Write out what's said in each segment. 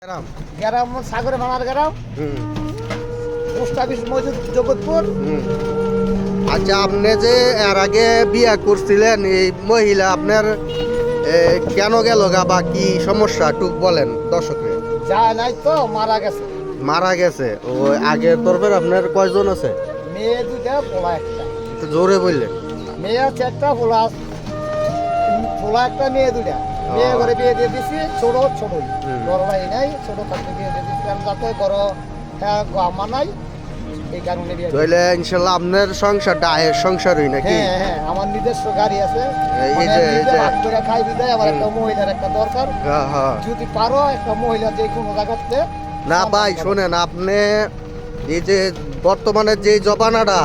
গ্রাম গ্রাম সাগরে ভাঙার গ্রাম, post office মজুদ জগৎপুর। আচ্ছা, আপনি যে এর আগে বিয়ে করছিলেন এই মহিলা আপনার কেন গেল গা বা কি সমস্যা একটু বলেন দর্শকরে। যায় নাই তো, মারা গেছে। মারা গেছে? ও আগে তরফের আপনার কয়জন আছে? মেয়ে দুইটা, পোলা একটা। একটু জোরে বললেন। মেয়ে আছে একটা, পোলা পোলা একটা, মেয়ে দুইটা। মেয়ে করে বিয়ে দিয়ে দিছি, ছোট ছোটই, বড় ভাই নাই, ছোট থাকতে বিয়ে দিয়ে দিছি কারণ যাতে বড় আমার নাই, এই কারণে বিয়ে। তাহলে ইনশাল্লাহ আপনার সংসারটা আয়ের সংসারই নাকি? হ্যাঁ হ্যাঁ, আমার নিজস্ব গাড়ি আছে, এই মানে যে নিজে ভাগ করে খাই বিদায়। আমার একটা মহিলার একটা দরকার, হ্যাঁ হ্যাঁ। যদি পারো একটা মহিলা যে কোনো জায়গাতে। না ভাই শোনেন, আপনি এই যে বর্তমানে যে জমানাটা,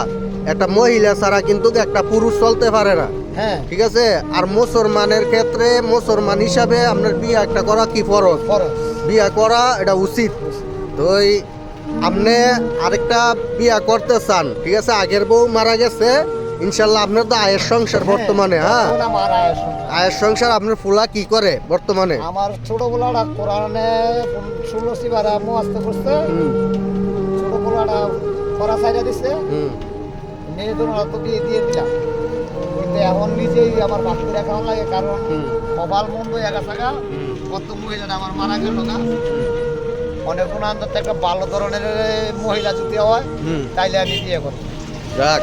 একটা মহিলা ছাড়া কিন্তু একটা পুরুষ চলতে পারে না, হ্যাঁ ঠিক আছে? আর মুসলমানের ক্ষেত্রে মুসলমান হিসাবে আপনার বিয়ে একটা করা কি ফরজ, খরচ। বিয়ে করা এটা উচিত। তো এই আপনি আরেকটা বিয়ে করতে চান, ঠিক আছে? আগের বউ মারা গেছে, ইনশাল্লাহ আপনার তো আয়ের সংসার বর্তমানে। হ্যাঁ, এখন আমার আয়ের সংসার। আপনার ফুলা কি করে বর্তমানে? আমার ছোট পোলাটা কোরআনে 16 বারে মুয়াস্ত করছে, ছোট পোলাটা পড়া ছাইড়া দিছে, মেয়ে দুটো তো বিয়ে দিয়ে দিলাম। কিন্তু এখন নিজেই আমার বাপ করে খাওয়া লাগে, কারণ কপাল মন্দ একা থাকা। কত মহিলাটা আমার মারা গেল না, অনেক কোনো আন্দাজ একটা ভালো ধরনের মহিলা যদি হয় তাইলে আমি বিয়ে করব। যাক,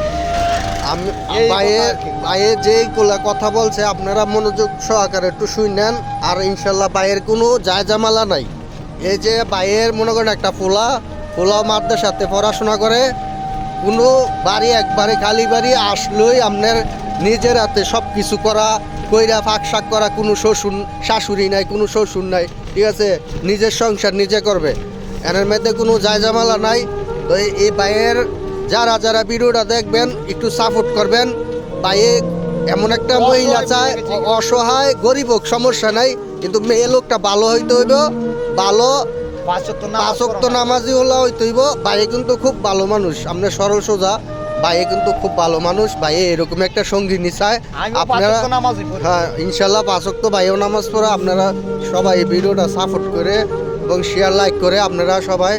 আমি এই বাইয়ে কথা আর কি। বাইয়ে যেইগুলা কথা বলছে আপনারা মনোযোগ সহকারে একটু শুনেন, আর ইনশাল্লাহ বাইয়ের কোনো যায় জামালা নাই। এই যে বাইয়ের মনে করেন একটা পোলা মারদের সাথে পড়াশোনা করে, কোনো বাড়ি একবারে খালি বাড়ি আসলেই আপনার নিজের হাতে সব কিছু করা, কইরা ফাঁক শাক করা, কোনো শাশুড়ি নাই, কোনো শ্বশুর নাই, ঠিক আছে? নিজের সংসার নিজে করবে, এর মধ্যে কোনো যায় জামালা নাই। তো এই বাইয়ের যারা যারা ভিডিওটা দেখবেন একটু সাপোর্ট করবেন। বাইয়ে এমন একটা মহিলা চায়, অসহায় গরিব হোক সমস্যা নাই, কিন্তু মেয়ে লোকটা ভালো হইতে হইব, ভালো পাঁচ পাঁচক্ত নামাজি হলা হইতে হইব। বাইয়ে কিন্তু খুব ভালো মানুষ, আপনার সরল সোজা। বাইয়ে কিন্তু খুব ভালো মানুষ। বাইয়ে এরকম একটা সঙ্গিনী চায়। আপনারা হ্যাঁ ইনশাল্লাহ পাঁচক্ত বাইয়েও নামাজ পড়া। আপনারা সবাই এই ভিডিওটা সাপোর্ট করে এবং শেয়ার লাইক করে আপনারা সবাই